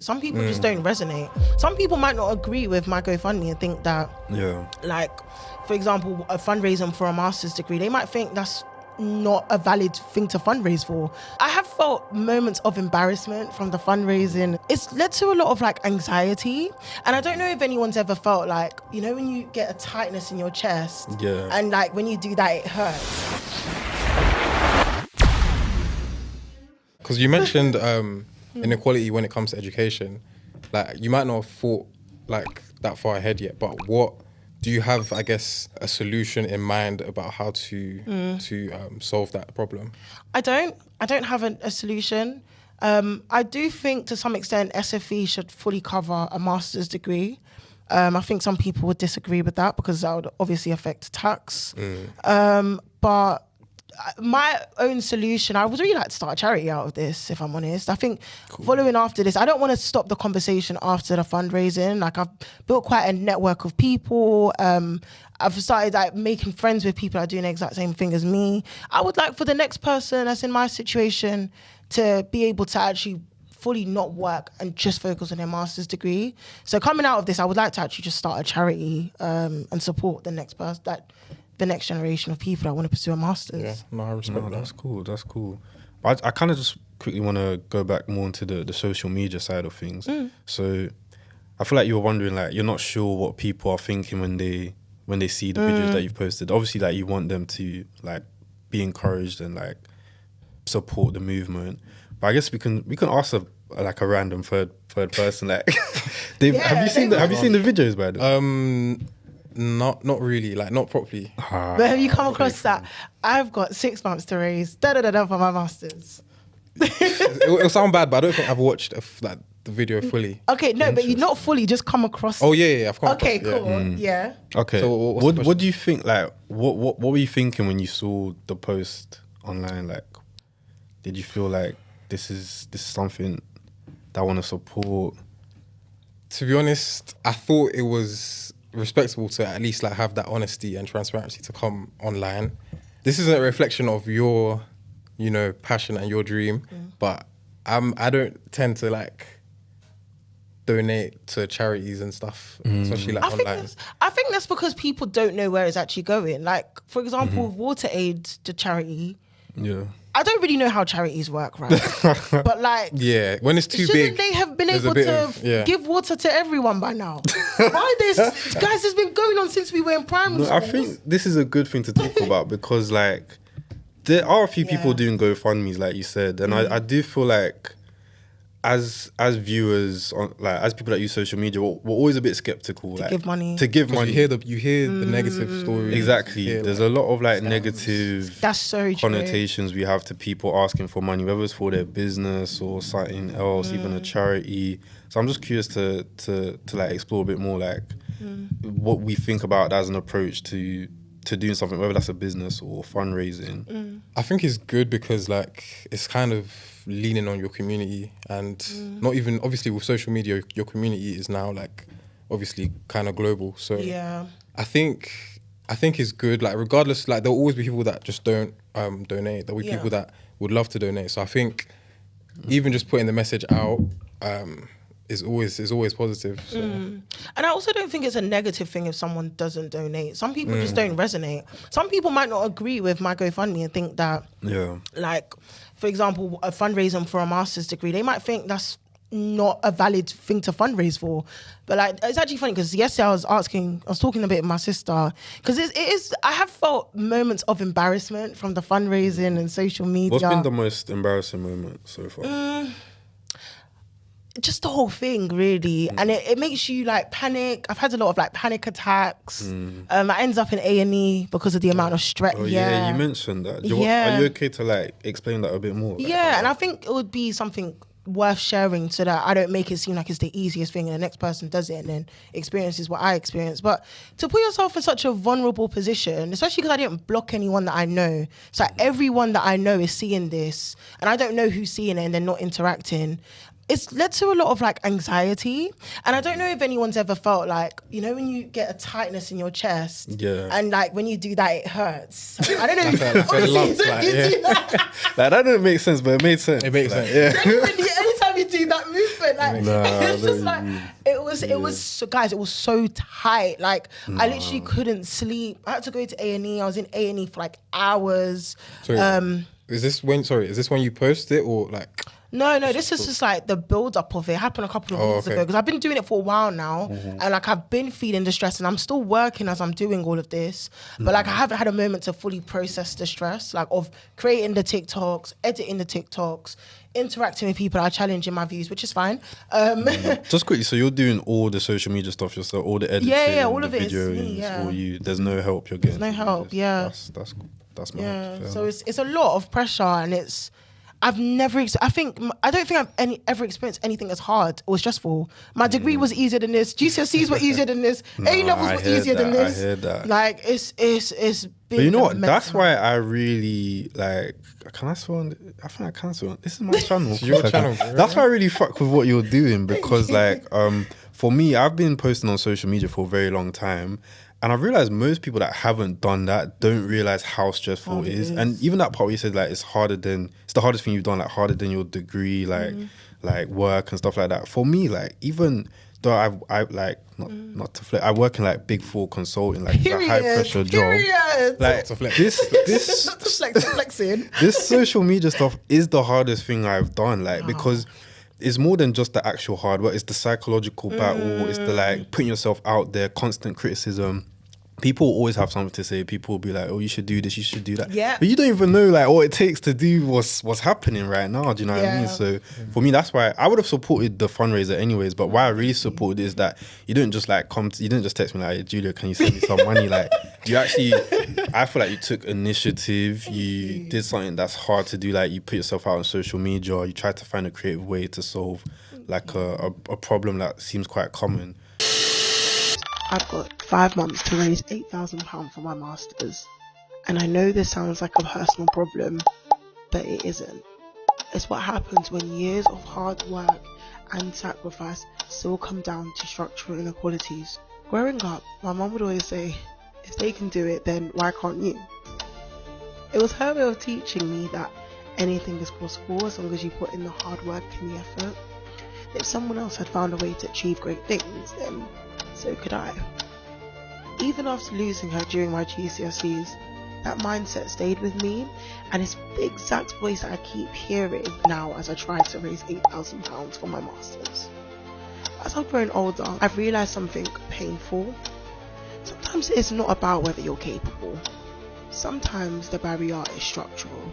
Some people just don't resonate. Some people might not agree with my GoFundMe and think that, like, for example, a fundraising for a master's degree, they might think that's not a valid thing to fundraise for. I have felt moments of embarrassment from the fundraising. It's led to a lot of like anxiety. And I don't know if anyone's ever felt like, you know, when you get a tightness in your chest and like when you do that, it hurts. Because you mentioned inequality when it comes to education. Like, you might not have thought like that far ahead yet, but what do you have, I guess, a solution in mind about how to solve that problem? I don't have a solution. I do think to some extent SFE should fully cover a master's degree. I think some people would disagree with that because that would obviously affect tax. But my own solution, I would really like to start a charity out of this, if I'm honest. I think following after this, I don't want to stop the conversation after the fundraising. Like, I've built quite a network of people. I've started like making friends with people that are doing the exact same thing as me. I would like for the next person that's in my situation to be able to actually fully not work and just focus on their master's degree. So coming out of this, I would like to actually just start a charity and support the next person, the next generation of people that want to pursue a master's. Yeah, no, I respect that. That's cool. But I kind of just quickly want to go back more into the social media side of things. So I feel like you were wondering, like, you're not sure what people are thinking when they see the videos that you've posted. Obviously, like, you want them to like be encouraged and like support the movement. But I guess we can ask a random third person, like, have you seen the videos by them? Not really, like, not properly. But have you come across that? I've got 6 months to raise for my masters. It'll sound bad, but I don't think I've watched the video fully. Okay, no, but you not fully, just come across. Oh yeah, I've come across. Okay, cool. Yeah. Okay. So what do you think? Like, what were you thinking when you saw the post online? Like, did you feel like this is something that I want to support? To be honest, I thought it was respectable to at least like have that honesty and transparency to come online. This isn't a reflection of your, passion and your dream, but I don't tend to like donate to charities and stuff, especially like online. I think that's because people don't know where it's actually going. Like, for example, WaterAid, the charity. Yeah. I don't really know how charities work, right? But like, yeah, when it's too big, they have been able to give water to everyone by now? Why this, guys? It's been going on since we were in primary school. I think this is a good thing to talk about because, like, there are a few people doing GoFundMes, like you said, and I do feel like as viewers, as people that use social media, we're always a bit skeptical. To give money. You hear the negative stories. Exactly. There's a lot of like negative That's so connotations we have to people asking for money, whether it's for their business or something else, even a charity. So I'm just curious to like explore a bit more like what we think about as an approach to doing something, whether that's a business or fundraising. I think it's good because like it's kind of leaning on your community and not even, obviously with social media, your community is now like obviously kind of global. So I think it's good, like regardless, like there'll always be people that just don't donate. There'll be people that would love to donate. So I think even just putting the message out is always positive. So. And I also don't think it's a negative thing if someone doesn't donate. Some people just don't resonate. Some people might not agree with my GoFundMe and think that, like, for example, a fundraising for a master's degree, they might think that's not a valid thing to fundraise for. But like, it's actually funny because yesterday I was talking a bit with my sister because it is. I have felt moments of embarrassment from the fundraising and social media. What's been the most embarrassing moment so far? Just the whole thing, really. And it makes you like panic. I've had a lot of like panic attacks. I ends up in A&E because of the amount of stress. Oh yeah, you mentioned that. Are you okay to like explain that a bit more? Like, and I think it would be something worth sharing so that I don't make it seem like it's the easiest thing and the next person does it and then experiences what I experienced. But to put yourself in such a vulnerable position, especially because I didn't block anyone that I know. So like, everyone that I know is seeing this and I don't know who's seeing it and they're not interacting. It's led to a lot of like anxiety. And I don't know if anyone's ever felt like, you know, when you get a tightness in your chest and like when you do that, it hurts. I don't know. That didn't make sense, but it made sense. It makes sense. Yeah. Anytime you do that movement, Like, it's just like, it was so, guys, it was so tight. Like, I literally couldn't sleep. I had to go to A&E. I was in A&E for like hours. So, is this when you post it or like? No, this is just like the build up of it. It happened a couple of weeks ago because I've been doing it for a while now, and like I've been feeling the stress, and I'm still working as I'm doing all of this, but like I haven't had a moment to fully process the stress, like of creating the TikToks, editing the TikToks, interacting with people that are challenging my views, which is fine. Just quickly, so you're doing all the social media stuff yourself, all the editing, all of it videos, is me, all you. There's no help you're getting. There's no help, That's my So it's a lot of pressure, and I don't think I've ever experienced anything as hard or stressful. My degree was easier than this. GCSEs were easier than this. A-levels were easier than this. I heard that. Like it's been. But you know what? That's why I really like. Can I swear on? I think I can swear on. This is my channel. It's your channel. Bro. That's why I really fuck with what you're doing, because like for me, I've been posting on social media for a very long time. And I've realized most people that haven't done that don't realize how stressful it is. And even that part where you said like it's the hardest thing you've done, like harder than your degree, like work and stuff like that. For me, like even though I like not to flex, I work in like Big Four consulting, like it's a high pressure job. Like this social media stuff is the hardest thing I've done, like because it's more than just the actual hard work. It's the psychological battle. It's the like putting yourself out there, constant criticism. People always have something to say. People will be like, "Oh, you should do this. You should do that." Yeah. But you don't even know like what it takes to do what's happening right now. Do you know what I mean? So for me, that's why I would have supported the fundraiser anyways. But why I really supported is that you didn't just like you didn't just text me like, hey, "Julia, can you send me some money?" Like you actually, I feel like you took initiative. You did something that's hard to do. Like you put yourself out on social media. You tried to find a creative way to solve like a problem that seems quite common. I've got 5 months to raise £8,000 for my masters, and I know this sounds like a personal problem, but it isn't. It's what happens when years of hard work and sacrifice still come down to structural inequalities. Growing up, my mum would always say, if they can do it, then why can't you? It was her way of teaching me that anything is possible as long as you put in the hard work and the effort. If someone else had found a way to achieve great things, then so could I. Even after losing her during my GCSEs, that mindset stayed with me, and it's the exact voice that I keep hearing now as I try to raise £8,000 for my masters. As I've grown older, I've realised something painful. Sometimes it's not about whether you're capable. Sometimes the barrier is structural,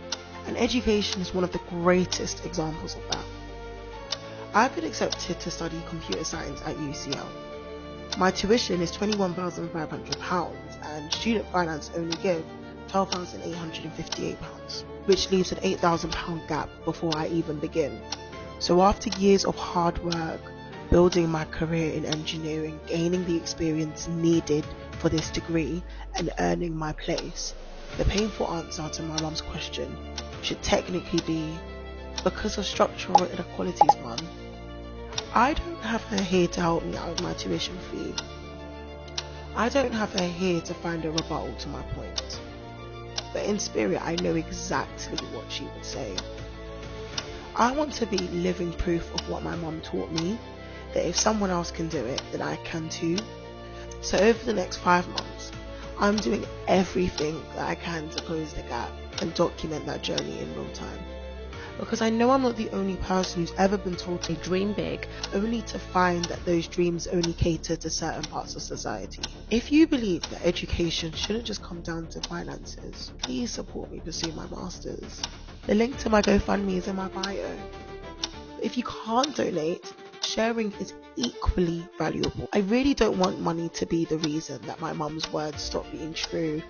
and education is one of the greatest examples of that. I've been accepted to study computer science at UCL. My tuition is £21,500 and student finance only give £12,858, which leaves an £8,000 gap before I even begin. So after years of hard work, building my career in engineering, gaining the experience needed for this degree and earning my place, the painful answer to my mum's question should technically be, because of structural inequalities, Mum, I don't have her here to help me out with my tuition fee. I don't have her here to find a rebuttal to my point. But in spirit, I know exactly what she would say. I want to be living proof of what my mum taught me, that if someone else can do it, then I can too. So over the next 5 months, I'm doing everything that I can to close the gap and document that journey in real time. Because I know I'm not the only person who's ever been told to dream big, only to find that those dreams only cater to certain parts of society. If you believe that education shouldn't just come down to finances, please support me pursue my masters. The link to my GoFundMe is in my bio. If you can't donate, sharing is equally valuable. I really don't want money to be the reason that my mum's words stop being true.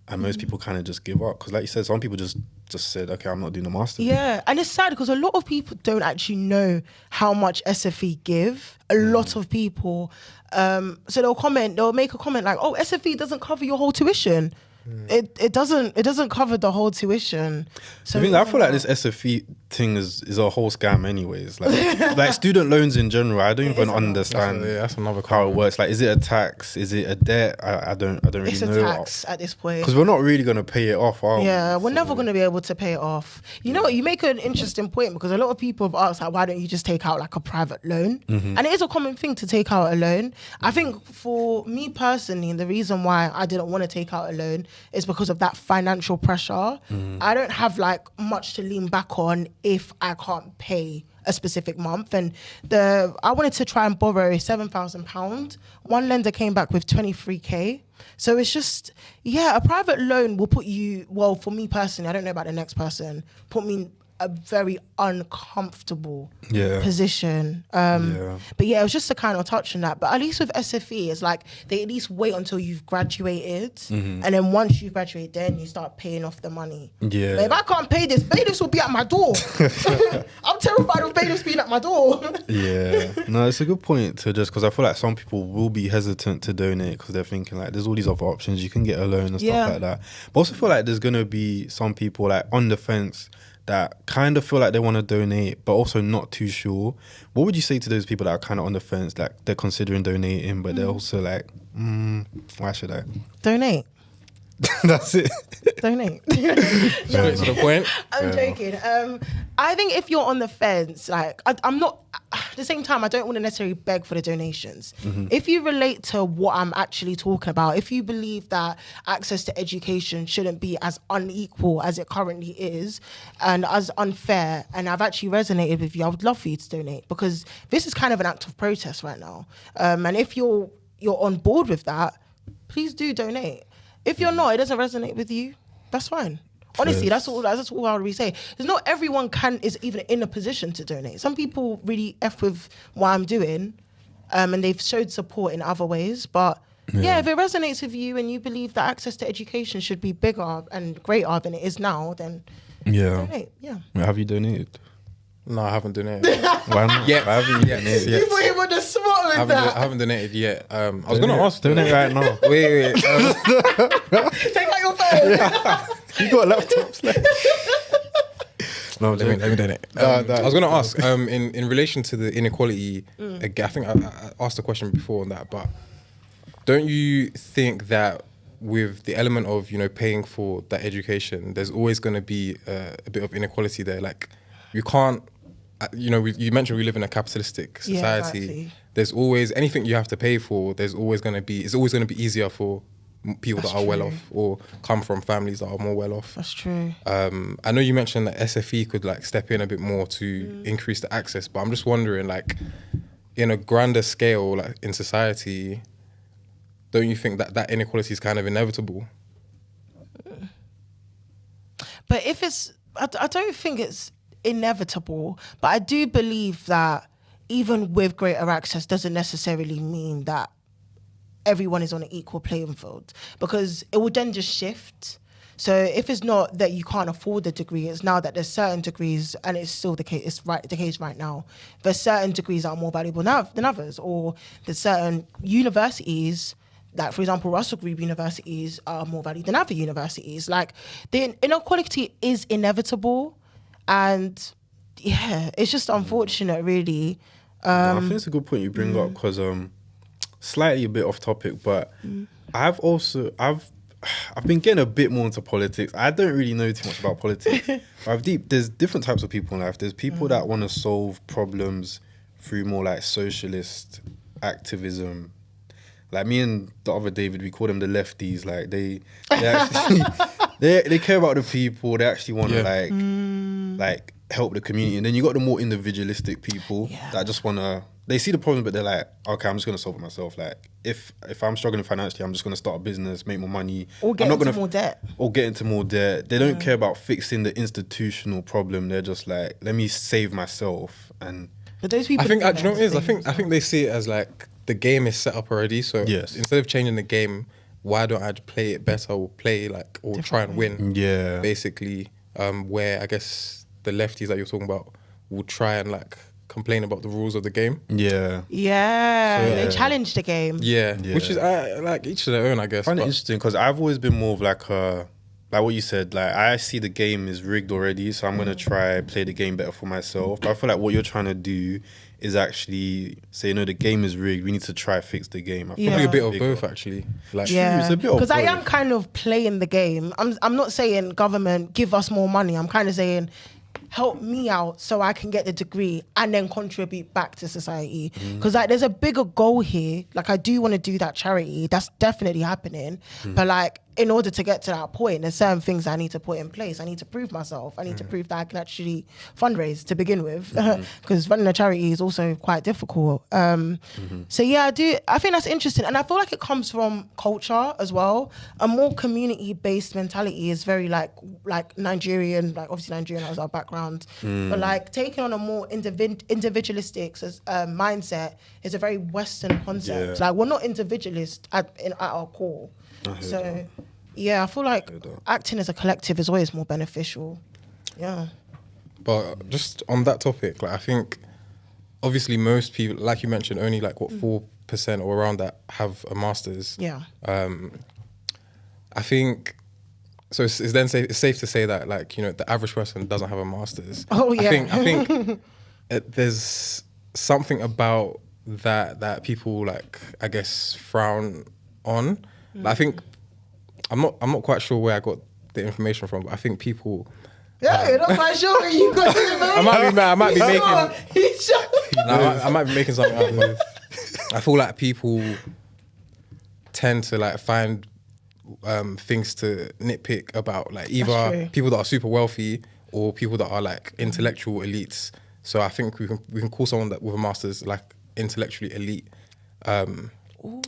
And most people kind of just give up because, like you said, some people just said, okay, I'm not doing the master's. Yeah, and it's sad because a lot of people don't actually know how much SFE give. A lot of people, so they'll make a comment like, oh, SFE doesn't cover your whole tuition. it doesn't cover the whole tuition. So I feel like this SFE thing is a whole scam anyways. Like student loans in general, I don't even understand that's another how it works. Like, is it a tax? Is it a debt? I don't really know. It's a tax at this point. Because we're not really going to pay it off, are we? Yeah, we're never going to be able to pay it off. You know what? You make an interesting point, because a lot of people have asked, like, why don't you just take out like a private loan? And it is a common thing to take out a loan. I think for me personally, and the reason why I didn't want to take out a loan is because of that financial pressure. I don't have like much to lean back on if I can't pay a specific month. And I wanted to try and borrow £7,000. One lender came back with 23k. So it's just, a private loan will put you, well, for me personally, I don't know about the next person, put me in a very uncomfortable position. But it was just to kind of touch on that. But at least with SFE, it's like they at least wait until you've graduated. And then once you graduate, then you start paying off the money. Yeah. But if I can't pay this, bailiffs will be at my door. I'm terrified of bailiffs being at my door. No, it's a good point to just, because I feel like some people will be hesitant to donate because they're thinking like there's all these other options. You can get a loan and stuff like that. But also feel like there's going to be some people like on the fence that kind of feel like they want to donate, but also not too sure. What would you say to those people that are kind of on the fence, like they're considering donating, but they're also like, why should I? Donate. That's it. Donate. Straight to the point. I'm joking. I think if you're on the fence, like I'm not. At the same time, I don't want to necessarily beg for the donations. If you relate to what I'm actually talking about, if you believe that access to education shouldn't be as unequal as it currently is and as unfair, and I've actually resonated with you, I would love for you to donate, because this is kind of an act of protest right now. And if you're on board with that, please do donate. If you're not, it doesn't resonate with you, that's fine. Honestly, that's all I would really say. Because not everyone is even in a position to donate. Some people really F with what I'm doing, and they've showed support in other ways. But if it resonates with you and you believe that access to education should be bigger and greater than it is now, then donate. Have you donated? No, I haven't donated. Why not? Yeah, I haven't donated yet. You put him on the spot with that. I haven't donated yet. I was going to ask. Donate right now. Wait. Take out your phone. You got laptops left. No, let me donate. I was going to ask, in relation to the inequality, again, I think I asked a question before on that, but don't you think that with the element of, paying for that education, there's always going to be a bit of inequality there? Like, you can't, you mentioned we live in a capitalistic society. Exactly. There's always anything you have to pay for. It's always going to be easier for people that are well off or come from families that are more well off. That's true. I know you mentioned that SFE could like step in a bit more to increase the access, but I'm just wondering, like, in a grander scale, like in society, don't you think that inequality is kind of inevitable? But I don't think it's inevitable, but I do believe that even with greater access doesn't necessarily mean that everyone is on an equal playing field, because it would then just shift. So if it's not that you can't afford the degree, it's now that there's certain degrees, and it's still the case. It's the case right now. There's certain degrees that are more valuable than others, or there's certain universities, like for example, Russell Group universities are more valued than other universities. Like the inequality is inevitable. And it's just unfortunate, really. I think it's a good point you bring up, because slightly a bit off topic, but I've been getting a bit more into politics. I don't really know too much about politics. There's different types of people in life. There's people that want to solve problems through more like socialist activism. Like me and the other David, we call them the lefties. Like they actually they care about the people. They actually want to like help the community. And then you got the more individualistic people that just want to, they see the problem, but they're like, okay, I'm just going to solve it myself. Like if I'm struggling financially, I'm just going to start a business, make more money. Or get into more debt. Or get into more debt. They don't care about fixing the institutional problem. They're just like, let me save myself. And but those people, I think, do you know what it is? I think they see it as like the game is set up already. So instead of changing the game, why don't I play it better or play like, or try and win? Yeah. Basically, where I guess the lefties that you're talking about will try and like complain about the rules of the game. Yeah. They challenge the game. Yeah. Which is like each to their own, I guess. I find it interesting because I've always been more of like what you said, like I see the game is rigged already, so I'm gonna try play the game better for myself. But I feel like what you're trying to do is actually say, no, the game is rigged. We need to try fix the game. I feel like a bit of both, actually. Like, it's a bit because I am kind of playing the game. I'm not saying government give us more money. I'm kind of saying help me out so I can get the degree and then contribute back to society. Because like there's a bigger goal here. Like I do want to do that charity. That's definitely happening. But like in order to get to that point, there's certain things I need to put in place. I need to prove myself. I need to prove that I can actually fundraise to begin with. Because running a charity is also quite difficult. So yeah, I think that's interesting. And I feel like it comes from culture as well. A more community-based mentality is very like Nigerian, like obviously Nigerian has our background. But like taking on a more individualistic mindset is a very Western concept. Like we're not individualist at our core. So, yeah, I feel like acting as a collective is always more beneficial. Yeah. But just on that topic, like I think obviously most people, like you mentioned, only like 4% or around that have a master's. Yeah. I think so. It's safe to say that like the average person doesn't have a master's. Oh yeah. I think there's something about that people like I guess frown on. Like, I think I'm not quite sure where I got the information from, but I think people. Yeah, you're not quite sure where you got the information. I might be making something up. But I feel like people tend to like find things to nitpick about, like either people that are super wealthy or people that are like intellectual elites. So I think we can call someone that with a master's like intellectually elite.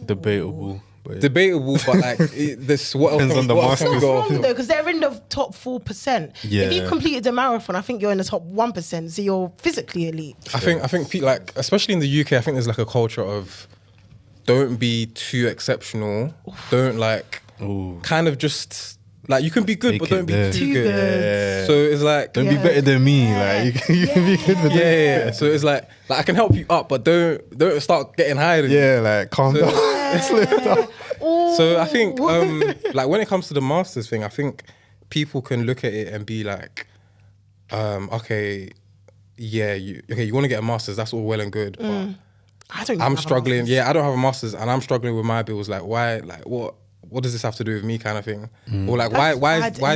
Debatable. Debatable, but like this what else on the master. It's not wrong though, because they're in the top 4%. Yeah. If you completed the marathon, I think you're in the top 1%, so you're physically elite. I think like especially in the UK, I think there's like a culture of don't be too exceptional. Don't like kind of just like you can be good, but don't be too good. Yeah. So it's like don't be better than me. Like you can be good, but yeah. So it's like I can help you up, but don't start getting higher than you. Like calm down. So I think like when it comes to the masters thing, I think people can look at it and be like, okay, yeah, you want to get a masters, that's all well and good, but I'm struggling. Yeah, I don't have a masters and I'm struggling with my bills. Like why? Like what does this have to do with me, kind of thing? Or like why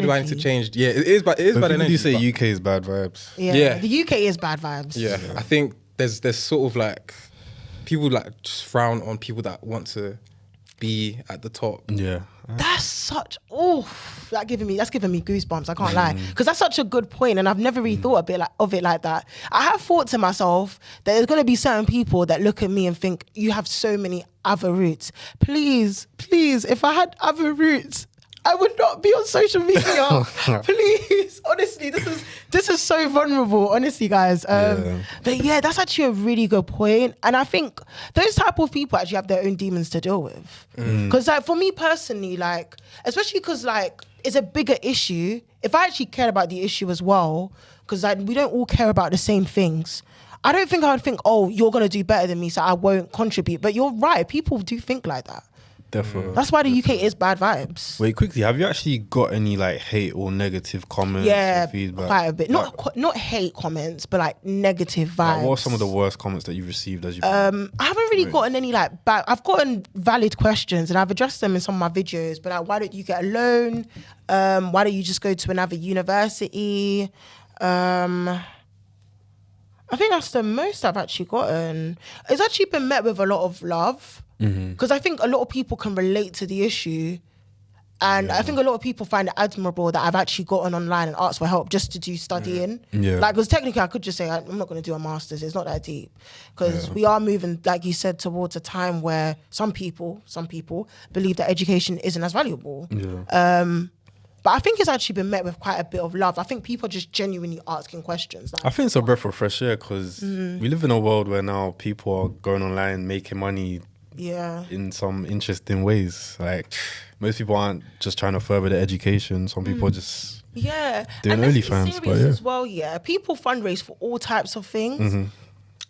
do I need to change? Yeah, it is bad energy. You say UK is bad vibes. Yeah, the UK is bad vibes. Yeah, I think there's sort of like people like just frown on people that want to be at the top. Yeah. That's such that's giving me goosebumps. I can't lie, because that's such a good point, and I've never really thought of it like that. I have thought to myself that there's going to be certain people that look at me and think you have so many other routes. Please, if I had other routes, I would not be on social media. Please, honestly, this is so vulnerable. Honestly, guys. But yeah, that's actually a really good point. And I think those type of people actually have their own demons to deal with. Because like for me personally, like especially because like it's a bigger issue. If I actually cared about the issue as well, because like we don't all care about the same things. I don't think I would think, oh, you're gonna do better than me, so I won't contribute. But you're right, people do think like that. Definitely. That's why the UK is bad vibes. Wait, quickly, have you actually got any like hate or negative comments? Yeah, or feedback? quite a bit. Not hate comments, but like negative vibes. Like, what are some of the worst comments that you've received as you? I haven't really gotten any like bad. I've gotten valid questions and I've addressed them in some of my videos. But like, why don't you get a loan? Why don't you just go to another university? I think that's the most I've actually gotten. It's actually been met with a lot of love. Because I think a lot of people can relate to the issue, and I think a lot of people find it admirable that I've actually gotten online and asked for help just to do studying. Like, because technically I could just say I'm not going to do a master's. It's not that deep, because we are moving, like you said, towards a time where some people believe that education isn't as valuable. But I think it's actually been met with quite a bit of love. I think people are just genuinely asking questions. Like, I think it's a breath of fresh air, because we live in a world where now people are going online, making money in some interesting ways. Like, most people aren't just trying to further their education. Some people are just doing OnlyFans. As well, people fundraise for all types of things.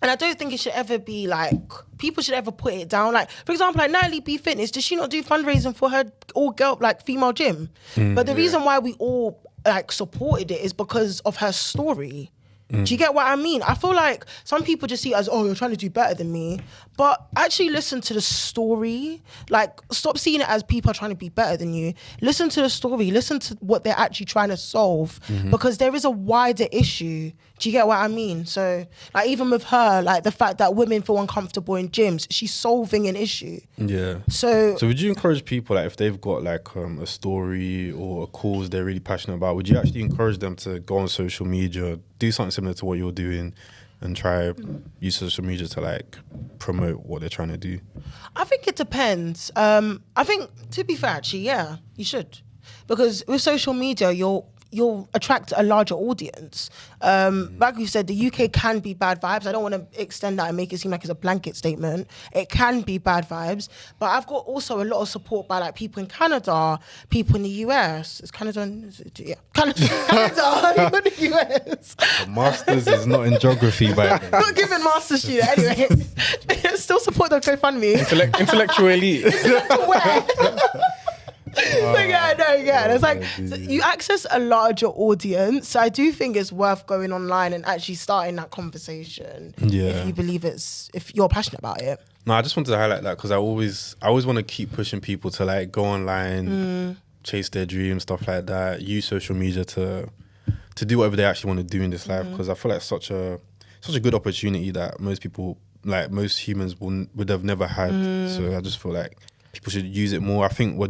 And I don't think it should ever be like, people should ever put it down. Like, for example, like Natalie B Fitness, does she not do fundraising for her all girl, like female gym? But the reason why we all like supported it is because of her story. Do you get what I mean? I feel like some people just see it as, oh, you're trying to do better than me. But actually listen to the story. Like, stop seeing it as people are trying to be better than you. Listen to the story. Listen to what they're actually trying to solve. Because there is a wider issue. Do you get what I mean? So, like, even with her, like, the fact that women feel uncomfortable in gyms, she's solving an issue. Yeah. So would you encourage people, like, if they've got, like, a story or a cause they're really passionate about, would you actually encourage them to go on social media, do something similar to what you're doing, and try use social media to, like, promote what they're trying to do? I think it depends. I think, to be fair, actually, yeah, you should. Because with social media, you'll attract a larger audience. Like you said, the UK can be bad vibes. I don't want to extend that and make it seem like it's a blanket statement. It can be bad vibes. But I've got also a lot of support by like people in Canada, people in the US. It's Canada, yeah. Canada, people in the US. The masters is not in geography, but I'm not giving masters to you anyway. Still support the GoFundMe. Intellectually. It's like so you access a larger audience. So I do think it's worth going online and actually starting that conversation. If you believe if you're passionate about it. No, I just wanted to highlight that because I always want to keep pushing people to like go online, chase their dreams, stuff like that. Use social media to do whatever they actually want to do in this life, because I feel like such a good opportunity that most people, like most humans, would have never had. So I just feel like people should use it more. I think we're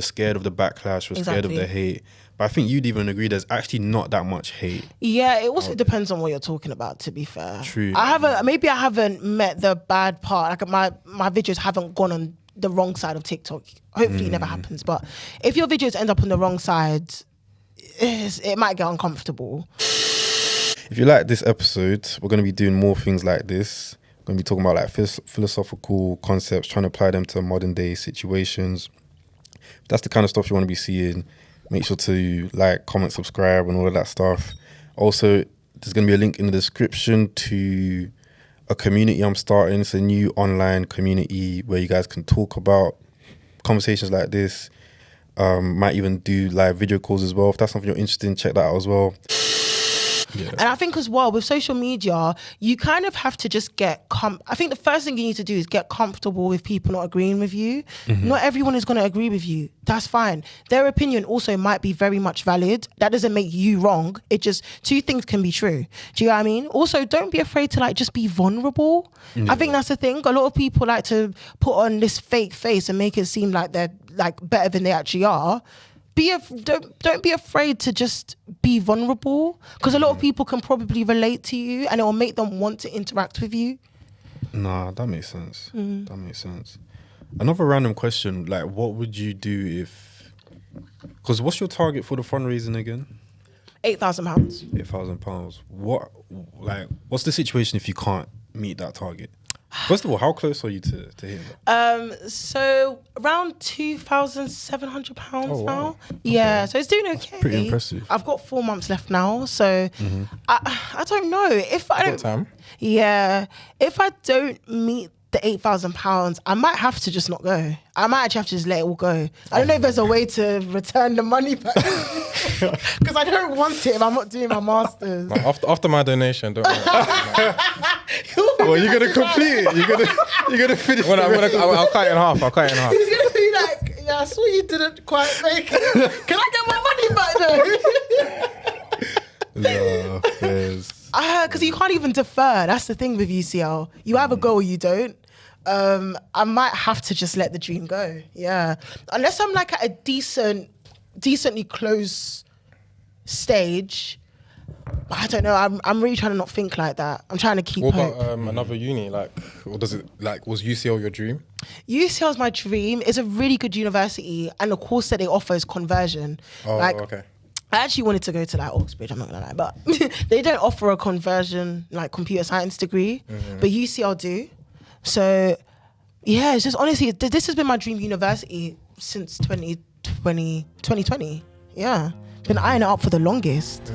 scared of the backlash, we're scared of the hate. But I think you'd even agree there's actually not that much hate. Yeah, it also depends on what you're talking about, to be fair. True. I haven't met the bad part. Like my videos haven't gone on the wrong side of TikTok. Hopefully it never happens. But if your videos end up on the wrong side, it might get uncomfortable. If you like this episode, we're going to be doing more things like this. We're going to be talking about like philosophical concepts, trying to apply them to modern day situations. If that's the kind of stuff you want to be seeing, make sure to like, comment, subscribe and all of that stuff. Also, there's going to be a link in the description to a community I'm starting. It's a new online community where you guys can talk about conversations like this. Might even do live video calls as well. If that's something you're interested in, check that out as well. Yeah. And I think as well with social media, you kind of have to just I think the first thing you need to do is get comfortable with people not agreeing with you. Not everyone is going to agree with you. That's fine. Their opinion also might be very much valid. That doesn't make you wrong. It just, two things can be true. Do you know what I mean? Also, don't be afraid to like just be vulnerable. I think that's the thing. A lot of people like to put on this fake face and make it seem like they're like better than they actually are. Don't be afraid to just be vulnerable, because a lot of people can probably relate to you and it will make them want to interact with you. Nah, that makes sense. That makes sense. Another random question, like what would you do because what's your target for the fundraising again? £8,000. £8,000. What's the situation if you can't meet that target? First of all, how close are you to hitting that? So around £2,700 now. Okay. Yeah, so it's doing okay. Pretty impressive. I've got 4 months left now, so I don't know if I don't. Time? Yeah, if I don't meet the £8,000, I might have to just not go. I might actually have to just let it all go. I don't know if there's a way to return the money back, because I don't want it if I'm not doing my masters. No, after my donation, don't worry. Well, you're gonna complete it. You're gonna finish. I'll cut it in half. He's gonna be like, yeah, I saw you didn't quite make it. Can I get my money back though? No, yes. Because you can't even defer. That's the thing with UCL. You either go or you don't. I might have to just let the dream go. Yeah, unless I'm like at a decently close stage. But I don't know. I'm really trying to not think like that. I'm trying to keep hope. What about another uni? Like, or does it like was UCL your dream? UCL is my dream. It's a really good university, and the course that they offer is conversion. Oh, okay. I actually wanted to go to like Oxbridge, I'm not gonna lie, but they don't offer a conversion like computer science degree, but UCL do. So yeah, it's just honestly, this has been my dream university since 2020. Yeah, been eyeing it up for the longest.